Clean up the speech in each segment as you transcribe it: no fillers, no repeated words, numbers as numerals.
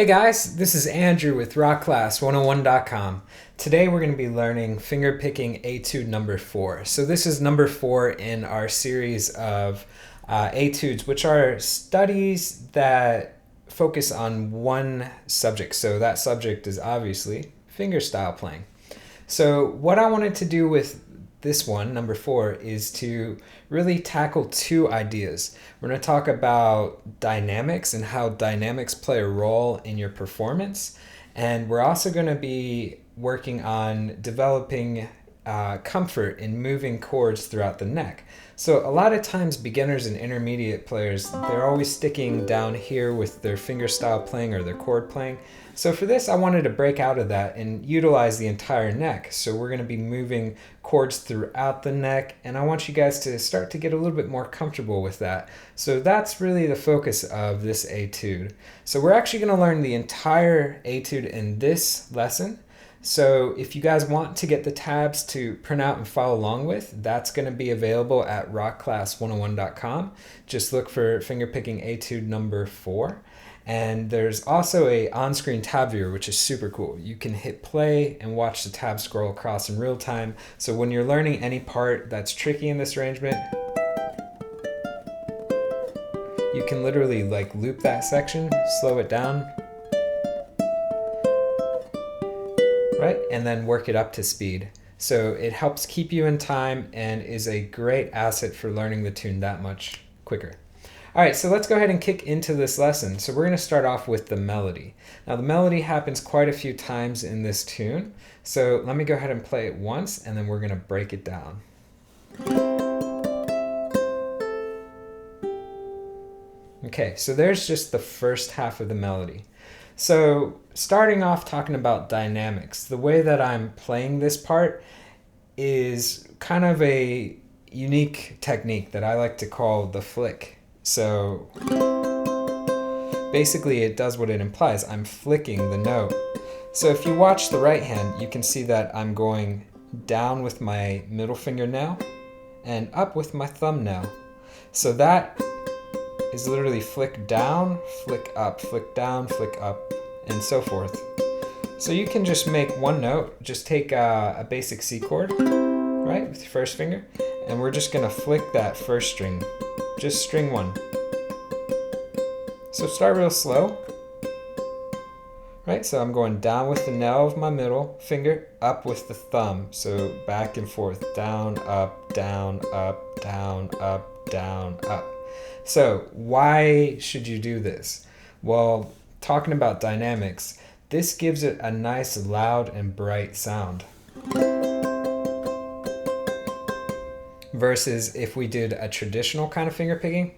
Hey guys, this is Andrew with rockclass101.com. Today we're going to be learning fingerpicking Etude number 4. So this is number 4 in our series of Etudes, which are studies that focus on one subject. So that subject is obviously fingerstyle playing. So what I wanted to do with this one, number 4, is to really tackle two ideas. We're going to talk about dynamics and how dynamics play a role in your performance. And we're also going to be working on developing comfort in moving chords throughout the neck. So a lot of times beginners and intermediate players, they're always sticking down here with their fingerstyle playing or their chord playing. So for this, I wanted to break out of that and utilize the entire neck. So we're going to be moving chords throughout the neck, and I want you guys to start to get a little bit more comfortable with that. So that's really the focus of this etude. So we're actually going to learn the entire etude in this lesson. So if you guys want to get the tabs to print out and follow along with, that's going to be available at rockclass101.com. Just look for fingerpicking etude number 4. And there's also a on-screen tab viewer, which is super cool. You can hit play and watch the tab scroll across in real time. So when you're learning any part that's tricky in this arrangement, you can literally like loop that section, slow it down, right? And then work it up to speed. So it helps keep you in time and is a great asset for learning the tune that much quicker. All right, so let's go ahead and kick into this lesson. So we're going to start off with the melody. Now the melody happens quite a few times in this tune. So let me go ahead and play it once, and then we're going to break it down. Okay, so there's just the first half of the melody. So starting off talking about dynamics, the way that I'm playing this part is kind of a unique technique that I like to call the flick. So basically it does what it implies. I'm flicking the note. So if you watch the right hand, you can see that I'm going down with my middle fingernail and up with my thumbnail. So that is literally flick down, flick up, flick down, flick up, and so forth. So you can just make one note, just take a basic C chord, right, with your first finger, and we're just gonna flick that first string, just string 1. So start real slow, right? So I'm going down with the nail of my middle finger, up with the thumb. So back and forth, down, up, down, up, down, up, down, up. So why should you do this? Well, talking about dynamics, this gives it a nice loud and bright sound. Versus if we did a traditional kind of finger picking,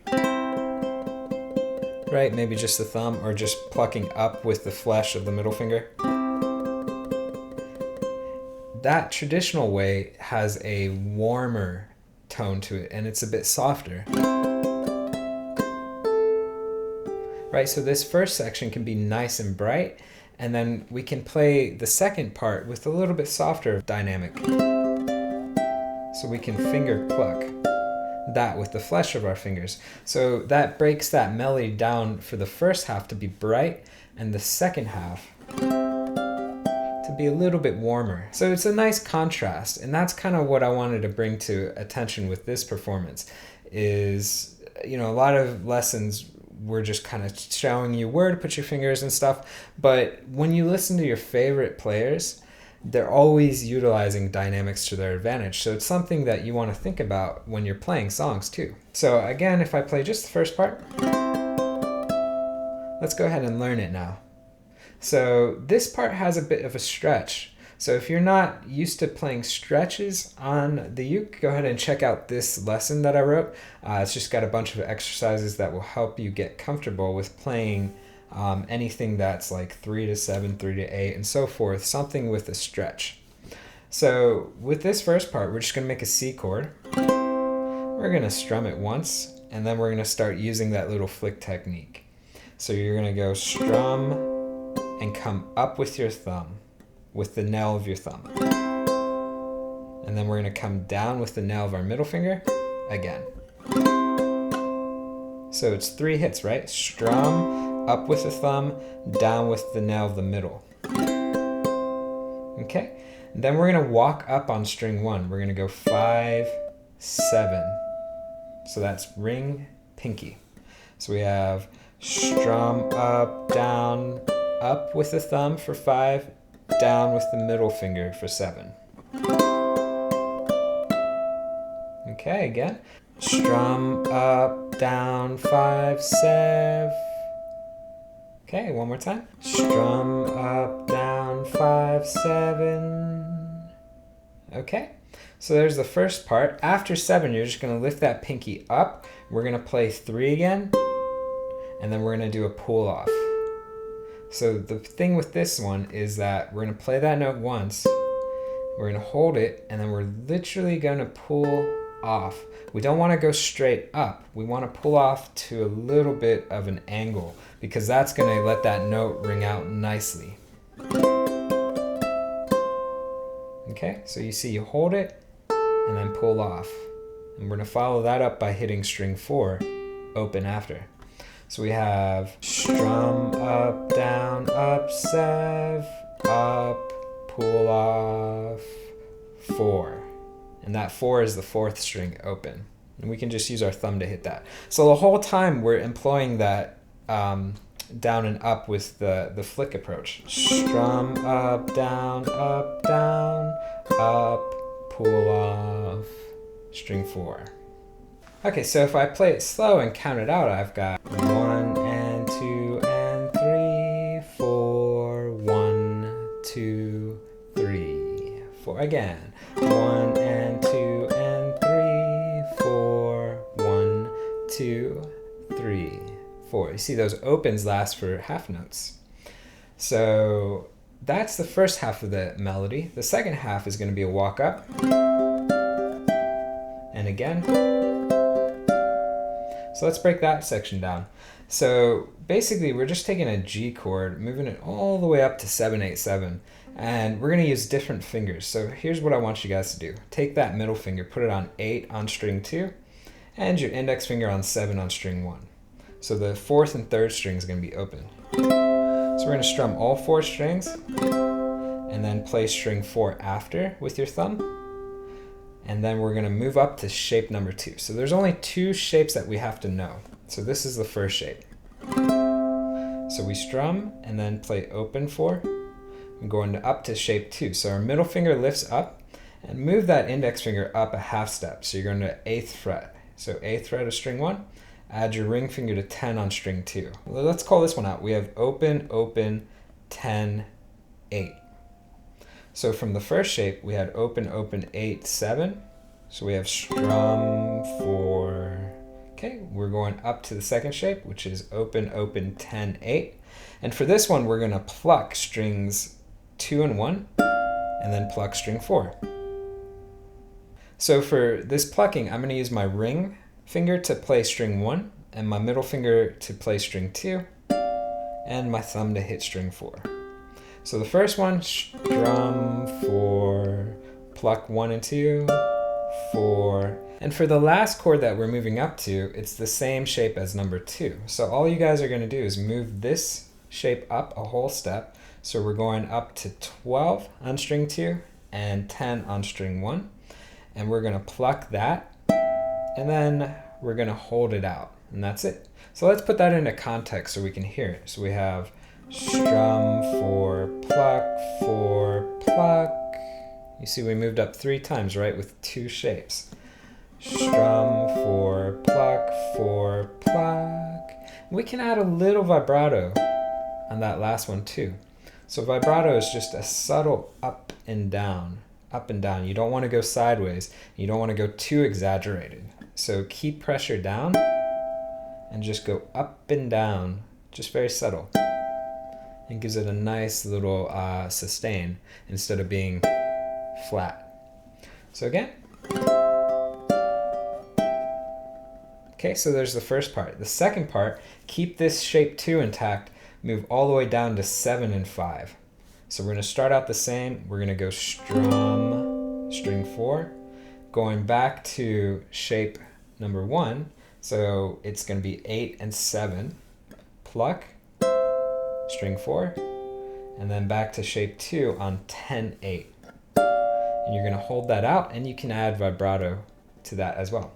right? Maybe just the thumb or just plucking up with the flesh of the middle finger. That traditional way has a warmer tone to it, and it's a bit softer. Right, so this first section can be nice and bright, and then we can play the second part with a little bit softer dynamic. So we can finger pluck that with the flesh of our fingers. So that breaks that melody down for the first half to be bright, and the second half to be a little bit warmer. So it's a nice contrast, and that's kind of what I wanted to bring to attention with this performance is, you know, a lot of lessons we're just kind of showing you where to put your fingers and stuff. But when you listen to your favorite players, they're always utilizing dynamics to their advantage. So it's something that you want to think about when you're playing songs too. So again, if I play just the first part, let's go ahead and learn it now. So this part has a bit of a stretch. So if you're not used to playing stretches on the uke, go ahead and check out this lesson that I wrote. It's just got a bunch of exercises that will help you get comfortable with playing anything that's like 3 to 7, 3 to 8, and so forth, something with a stretch. So with this first part, we're just going to make a C chord. We're going to strum it once, and then we're going to start using that little flick technique. So you're going to go strum and come up with your thumb, with the nail of your thumb. And then we're going to come down with the nail of our middle finger again. So it's 3 hits, right? Strum, up with the thumb, down with the nail of the middle. Okay, and then we're gonna walk up on string 1. We're gonna go 5, 7. So that's ring, pinky. So we have strum up, down, up with the thumb for 5, down with the middle finger for 7. Okay, again. Strum up, down, 5, 7. Okay, one more time. Strum up, down, 5, 7. Okay, so there's the first part. After 7, you're just going to lift that pinky up. We're going to play 3 again, and then we're going to do a pull off. So the thing with this one is that we're going to play that note once, we're going to hold it, and then we're literally going to pull off. We don't want to go straight up. We want to pull off to a little bit of an angle because that's going to let that note ring out nicely. Okay, so you see you hold it and then pull off. And we're going to follow that up by hitting string 4, open after. So we have strum up, down, up, 7, up, pull off, 4. And that 4 is the 4th string open. And we can just use our thumb to hit that. So the whole time we're employing that down and up with the flick approach. Strum up, down, up, pull off, string 4. Okay, so if I play it slow and count it out, I've got 1 and 2 and 3, 4, 1, 2, 3, 4. Again, 1 and 2 and 3, 4, 1, 2, 3, 4. You see those opens last for half notes. So that's the first half of the melody. The second half is going to be a walk up. And again. So let's break that section down. So basically we're just taking a G chord, moving it all the way up to 7, 8, 7. And we're going to use different fingers. So here's what I want you guys to do. Take that middle finger, put it on 8 on string 2, and your index finger on 7 on string 1. So the 4th and 3rd string is going to be open. So we're going to strum all 4 strings, and then play string 4 after with your thumb. And then we're going to move up to shape number 2. So there's only 2 shapes that we have to know. So this is the first shape. So we strum and then play open 4. I'm going up to shape 2. So our middle finger lifts up and move that index finger up a half step. So you're going to 8th fret. So 8th fret of string 1. Add your ring finger to 10 on string 2. Well, let's call this one out. We have open, open, 10, 8. So from the first shape, we had open, open, 8, 7. So we have strum 4. Okay, we're going up to the second shape, which is open, open, 10, 8. And for this one, we're going to pluck strings 2 and 1, and then pluck string 4. So for this plucking, I'm going to use my ring finger to play string 1, and my middle finger to play string 2, and my thumb to hit string 4. So the first one, strum 4, pluck 1 and 2, 4. And for the last chord that we're moving up to, it's the same shape as number 2. So all you guys are going to do is move this shape up a whole step. So we're going up to 12 on string 2 and 10 on string 1. And we're going to pluck that, and then we're going to hold it out. And that's it. So let's put that into context so we can hear it. So we have strum 4, pluck 4, pluck. You see we moved up 3 times, right, with 2 shapes. Strum 4, pluck 4, pluck. We can add a little vibrato on that last one too. So vibrato is just a subtle up and down, up and down. You don't want to go sideways. You don't want to go too exaggerated. So keep pressure down and just go up and down, just very subtle. It gives it a nice little sustain instead of being flat. So again. Okay, so there's the first part. The second part, keep this shape 2 intact, move all the way down to 7 and 5. So we're going to start out the same. We're going to go strum, string 4, going back to shape number 1. So it's going to be 8 and 7, pluck, string 4, and then back to shape 2 on 10-8. And you're going to hold that out, and you can add vibrato to that as well.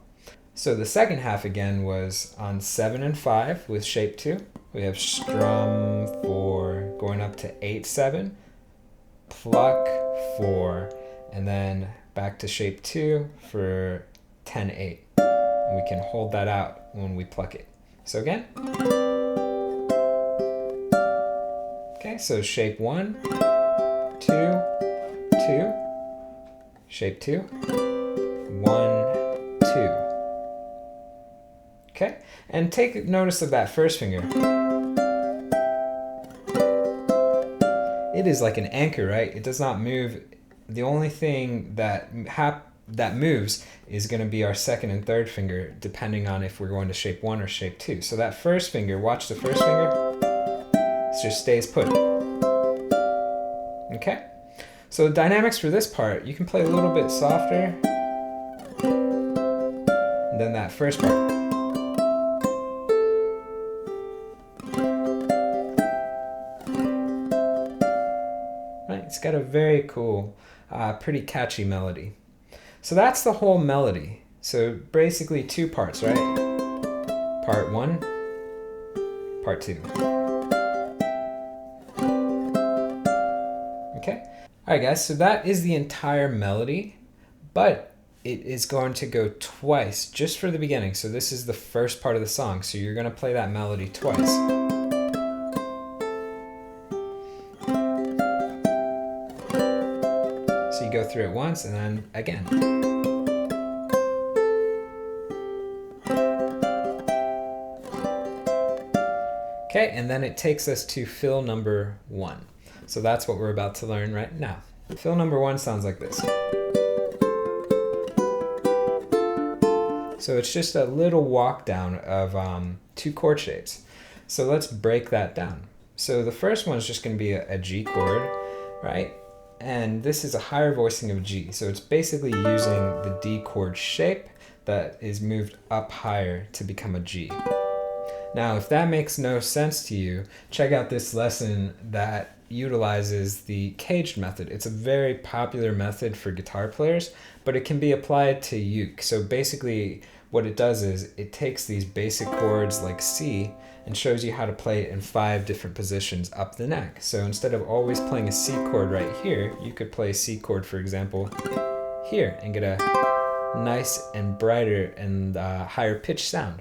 So the second half again was on 7 and 5 with shape 2. We have strum 4 going up to 8-7, pluck 4, and then back to shape 2 for 10-8. And we can hold that out when we pluck it. So again. Okay, so shape 1, 2, 2, shape 2, 1, 2. Okay, and take notice of that first finger. It is like an anchor, right? It does not move. The only thing that moves is going to be our second and third finger, depending on if we're going to shape 1 or shape 2. So that first finger, watch the first finger, it just stays put. Okay? So the dynamics for this part, you can play a little bit softer than that first part. Right? It's got a very cool, pretty catchy melody. So that's the whole melody. So basically 2 parts, right? Part 1, part 2. Okay? Alright guys, so that is the entire melody, but it is going to go twice just for the beginning. So this is the first part of the song, so you're going to play that melody twice. So you go through it once and then again. Okay, and then it takes us to fill number 1. So that's what we're about to learn right now. Fill number 1 sounds like this. So it's just a little walk down of 2 chord shapes. So let's break that down. So the first one is just going to be a G chord, right? And this is a higher voicing of G. So it's basically using the D chord shape that is moved up higher to become a G. Now, if that makes no sense to you, check out this lesson that utilizes the CAGFD method. It's a very popular method for guitar players, but it can be applied to uke. So basically what it does is it takes these basic chords like C and shows you how to play it in 5 different positions up the neck. So instead of always playing a C chord right here, you could play a C chord, for example, here and get a nice and brighter and higher pitched sound.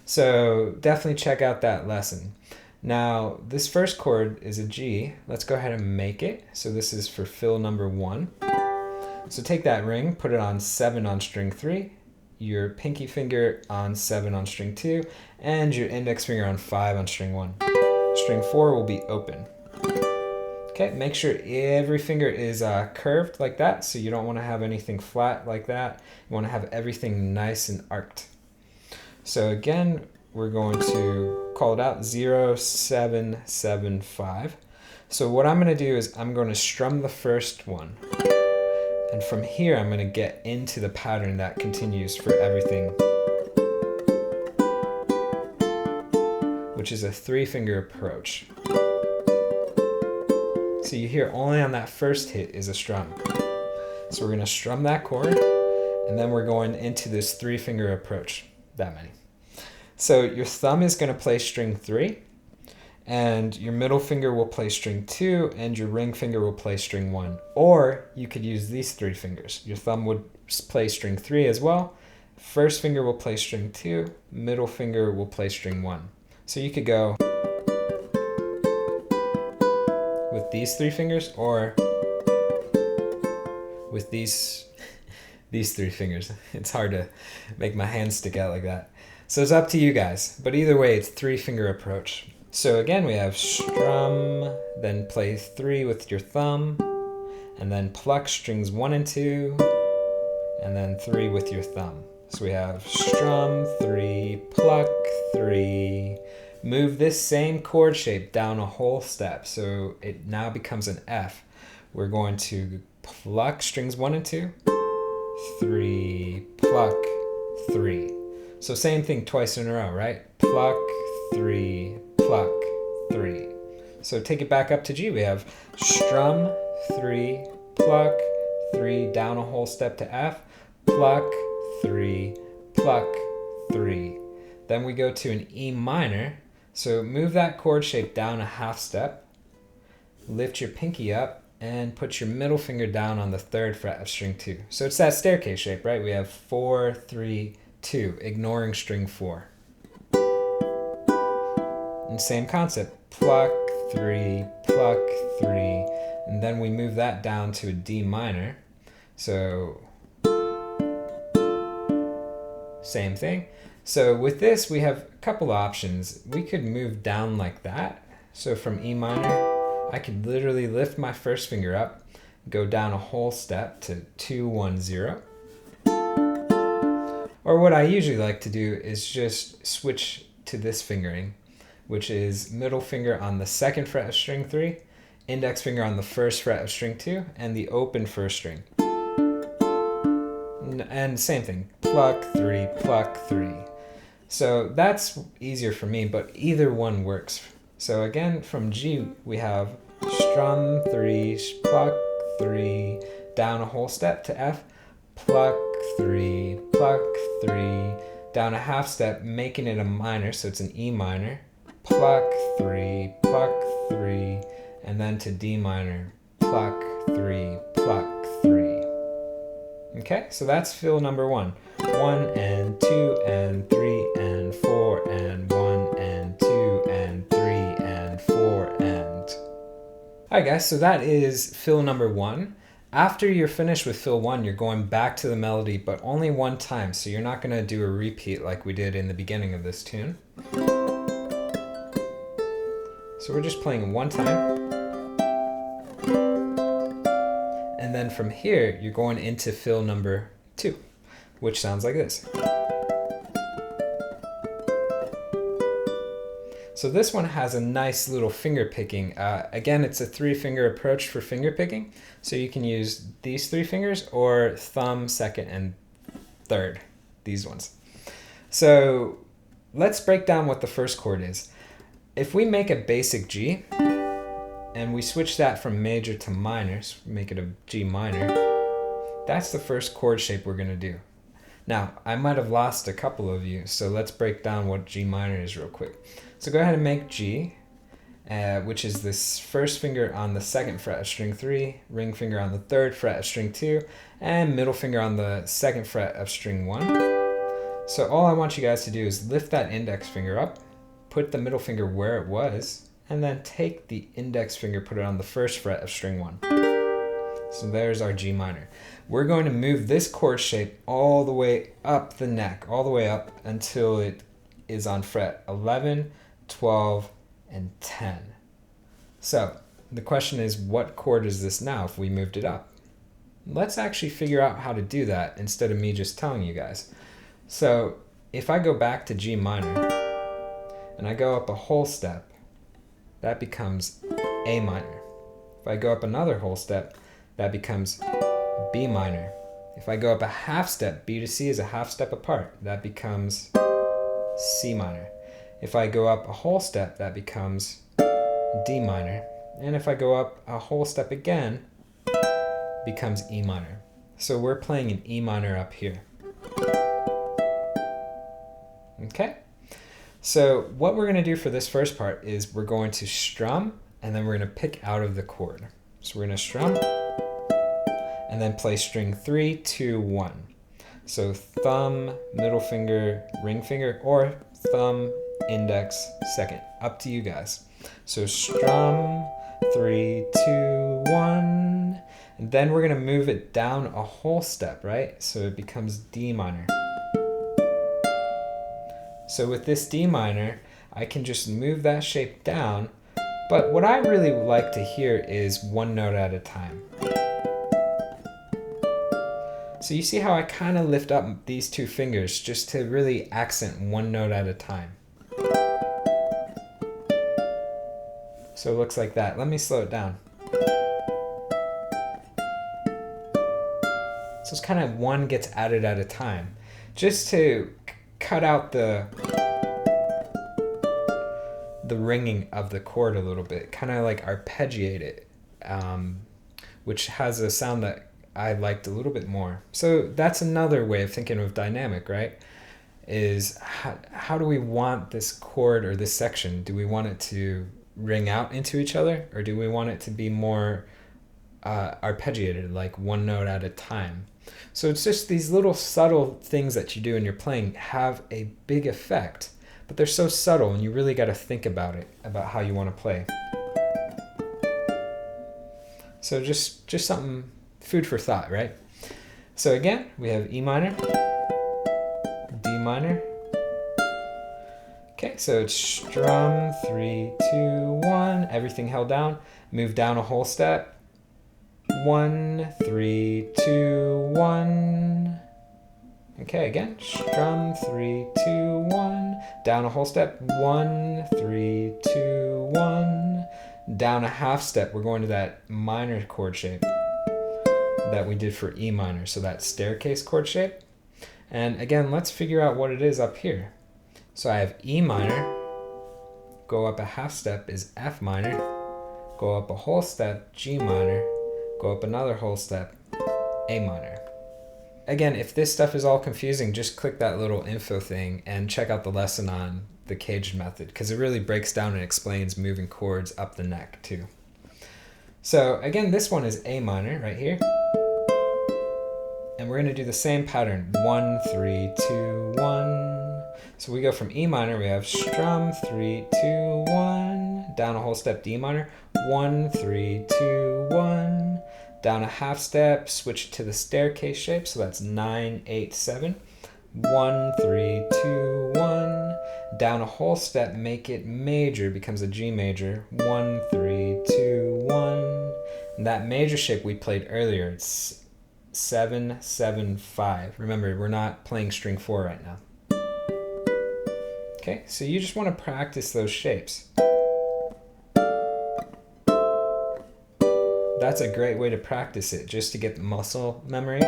So definitely check out that lesson. Now, this first chord is a G. Let's go ahead and make it. So this is for fill number 1. So take that ring, put it on 7 on string 3, your pinky finger on 7 on string 2, and your index finger on 5 on string 1. String 4 will be open. Okay, make sure every finger is curved like that, so you don't want to have anything flat like that. You want to have everything nice and arced. So again, we're going to call it out 0, 7, 7, 5. So what I'm going to do is I'm going to strum the first one. And from here, I'm going to get into the pattern that continues for everything, which is a 3-finger approach. So you hear only on that first hit is a strum. So we're going to strum that chord, and then we're going into this 3-finger approach, that many. So your thumb is going to play string 3, and your middle finger will play string 2, and your ring finger will play string 1. Or you could use these 3 fingers. Your thumb would play string 3 as well. First finger will play string 2, middle finger will play string 1. So you could go with these 3 fingers or with these 3 fingers. It's hard to make my hands stick out like that. So it's up to you guys, but either way, it's 3-finger approach. So again, we have strum, then play 3 with your thumb, and then pluck strings 1 and 2, and then 3 with your thumb. So we have strum 3, pluck 3, move this same chord shape down a whole step, so it now becomes an F. We're going to pluck strings 1 and 2, 3, pluck 3. So same thing twice in a row, right? Pluck 3, pluck 3. So take it back up to G. We have strum, 3, pluck, 3, down a whole step to F, pluck, 3, pluck, 3. Then we go to an E minor. So move that chord shape down a half step, lift your pinky up, and put your middle finger down on the 3rd fret of string 2. So it's that staircase shape, right? We have 4, 3, 2, ignoring string 4. And same concept, pluck, 3, pluck, 3, and then we move that down to a D minor. So same thing. So with this, we have a couple options. We could move down like that. So from E minor, I could literally lift my first finger up, go down a whole step to 2, 1, 0. Or what I usually like to do is just switch to this fingering, which is middle finger on the 2nd fret of string 3, index finger on the 1st fret of string 2, and the open 1st string. And same thing, pluck, 3, pluck, 3. So that's easier for me, but either one works. So again, from G, we have strum, 3, pluck, 3, down a whole step to F, pluck, 3, pluck, 3, down a half step, making it a minor, so it's an E minor, pluck, 3, pluck, 3, and then to D minor, pluck, 3, pluck, 3. Okay, so that's fill number 1. 1 and 2 and 3 and 4 and 1 and 2 and 3 and 4 and... Alright guys, so that is fill number 1. After you're finished with fill 1, you're going back to the melody, but only one time, so you're not going to do a repeat like we did in the beginning of this tune. So we're just playing one time. And then from here, you're going into fill number 2, which sounds like this. So this one has a nice little finger picking. Again, it's a 3-finger approach for finger picking. So you can use these 3 fingers or thumb, 2nd, and 3rd, these ones. So let's break down what the first chord is. If we make a basic G, and we switch that from major to minor, so make it a G minor, that's the first chord shape we're going to do. Now, I might have lost a couple of you, so let's break down what G minor is real quick. So go ahead and make G, which is this first finger on the 2nd fret of string 3, ring finger on the 3rd fret of string 2, and middle finger on the 2nd fret of string 1. So all I want you guys to do is lift that index finger up, put the middle finger where it was, and then take the index finger, put it on the 1st fret of string 1. So there's our G minor. We're going to move this chord shape all the way up the neck, all the way up until it is on fret 11, 12, and 10. So the question is, what chord is this now if we moved it up? Let's actually figure out how to do that instead of me just telling you guys. So if I go back to G minor and I go up a whole step, that becomes A minor. If I go up another whole step, that becomes B minor. If I go up a half step, B to C is a half step apart, that becomes C minor. If I go up a whole step, that becomes D minor. And if I go up a whole step again, becomes E minor. So we're playing an E minor up here. Okay? So what we're going to do for this first part is we're going to strum, and then we're going to pick out of the chord. So we're going to strum, and then play string 3, 2, 1. So thumb, middle finger, ring finger, or thumb, index, 2nd. Up to you guys. So strum, 3, 2, 1. And then we're going to move it down a whole step, right? So it becomes D minor. So with this D minor, I can just move that shape down, but what I really like to hear is one note at a time. So you see how I kind of lift up these 2 fingers just to really accent one note at a time. So it looks like that. Let me slow it down. So it's kind of one gets added at a time, just to cut out the the ringing of the chord a little bit, kind of like arpeggiate it, which has a sound that I liked a little bit more. So that's another way of thinking of dynamic, right? Is how do we want this chord or this section? Do we want it to ring out into each other, or do we want it to be more arpeggiated, like one note at a time? So it's just these little subtle things that you do in your playing have a big effect, but they're so subtle and you really got to think about it, about how you want to play. So just something, food for thought, right? So again, we have E minor, D minor. Okay, so it's strum, 3, 2, 1, everything held down, move down a whole step, 1, 3, 2, 1. Okay, again, strum, 3, 2, 1, down a whole step, 1, 3, 2, 1, down a half step. We're going to that minor chord shape that we did for E minor, so that staircase chord shape. And again, let's figure out what it is up here. So I have E minor, go up a half step is F minor, go up a whole step, G minor, go up another whole step, A minor. Again, if this stuff is all confusing, just click that little info thing and check out the lesson on the CAGFD method, because it really breaks down and explains moving chords up the neck too. So again, this one is A minor right here. And we're going to do the same pattern, 1, 3, 2, 1. So we go from E minor, we have strum, 3, 2, 1, down a whole step, D minor, 1, 3, 2, 1, down a half step, switch to the staircase shape, so that's 9, 8, 7, 1, 3, 2, 1, down a whole step, make it major, becomes a G major, 1, 3, 2, 1, and that major shape we played earlier, it's 7, 7, 5. Remember, we're not playing string 4 right now. Okay, so you just want to practice those shapes. That's a great way to practice it, just to get the muscle memory.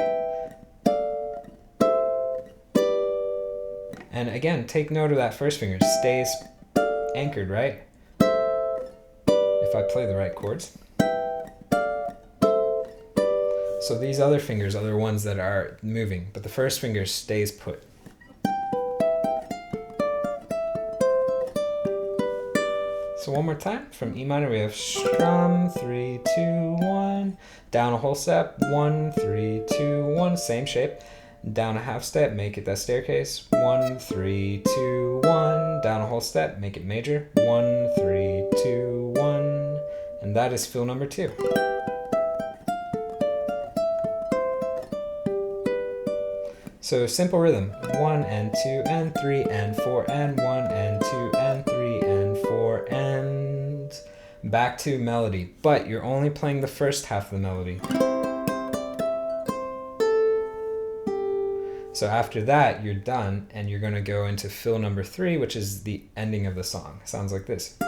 And again, take note of that first finger. It stays anchored, right? If I play the right chords. So these other fingers are the ones that are moving, but the first finger stays put. So one more time, from E minor we have strum, 3, 2, 1, down a whole step, 1, 3, 2, 1, same shape, down a half step, make it that staircase, 1, 3, 2, 1, down a whole step, make it major, 1, 3, 2, 1, and that is fill number 2. So simple rhythm, 1 and 2 and 3 and 4 and 1 and 2 and 3 and 4 and back to melody, but you're only playing the first half of the melody. So after that, you're done and you're going to go into fill number 3, which is the ending of the song. It sounds like this.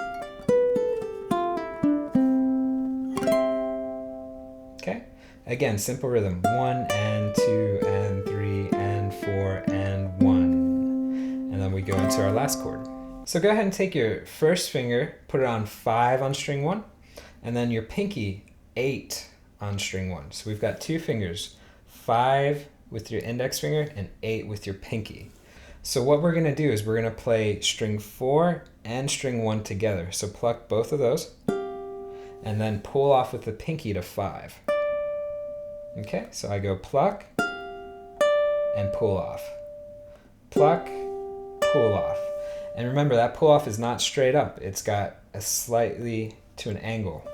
Okay, again, simple rhythm, 1 and 2 and 3 and 4 and 1. And then we go into our last chord. So go ahead and take your first finger, put it on 5 on string 1, and then your pinky 8 on string 1. So we've got 2 fingers, 5 with your index finger and 8 with your pinky. So what we're going to do is we're going to play string 4 and string 1 together. So pluck both of those and then pull off with the pinky to 5. Okay, so I go pluck and pull off. Pluck, pull off. And remember, that pull off is not straight up. It's got a slightly to an angle.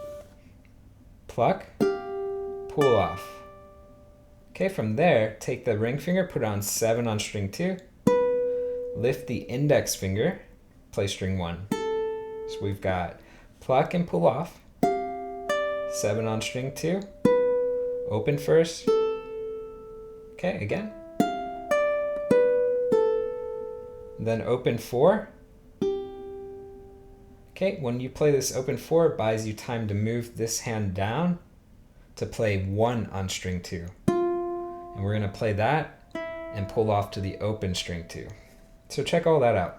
Pluck, pull off. Okay, from there, take the ring finger, put it on 7 on string 2. Lift the index finger, play string 1. So we've got pluck and pull off, 7 on string 2. Open first. Okay, again. Then open 4. Okay, when you play this open 4, it buys you time to move this hand down to play 1 on string 2. And we're going to play that and pull off to the open string 2. So check all that out.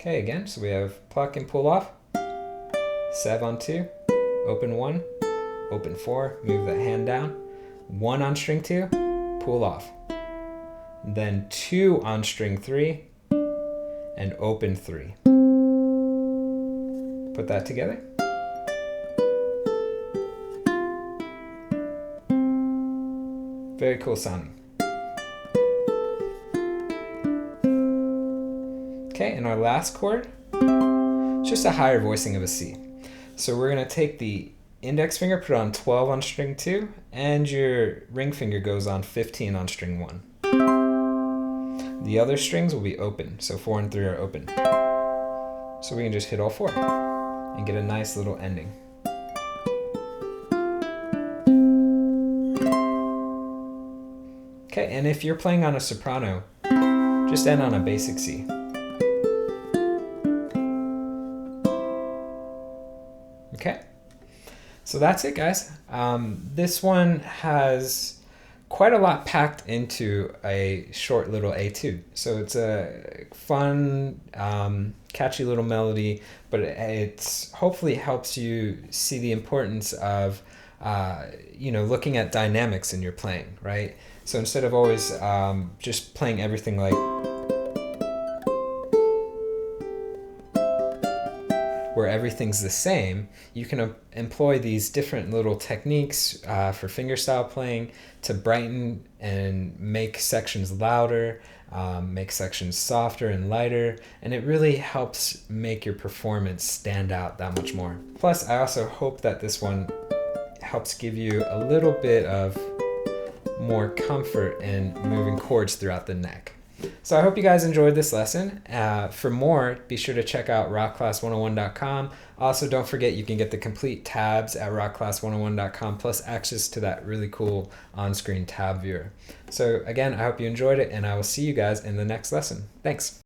Okay, again, so we have pluck and pull off, 7 on 2, open 1, open 4, move that hand down, 1 on string 2, pull off, then 2 on string 3, and open 3. Put that together. Very cool sounding. Okay, and our last chord, just a higher voicing of a C. So we're going to take the index finger, put it on 12 on string 2, and your ring finger goes on 15 on string 1. The other strings will be open, so 4 and 3 are open. So we can just hit all 4 and get a nice little ending. Okay, and if you're playing on a soprano, just end on a basic C. Okay, so that's it, guys. This one has quite a lot packed into a short little etude. So it's a fun, catchy little melody, but it hopefully helps you see the importance of looking at dynamics in your playing, right? So instead of always just playing everything like where everything's the same, you can employ these different little techniques for fingerstyle playing to brighten and make sections louder, make sections softer and lighter, and it really helps make your performance stand out that much more. Plus, I also hope that this one helps give you a little bit of more comfort in moving chords throughout the neck. So I hope you guys enjoyed this lesson. For more, be sure to check out rockclass101.com. Also, don't forget you can get the complete tabs at rockclass101.com, plus access to that really cool on-screen tab viewer. So again, I hope you enjoyed it, and I will see you guys in the next lesson. Thanks.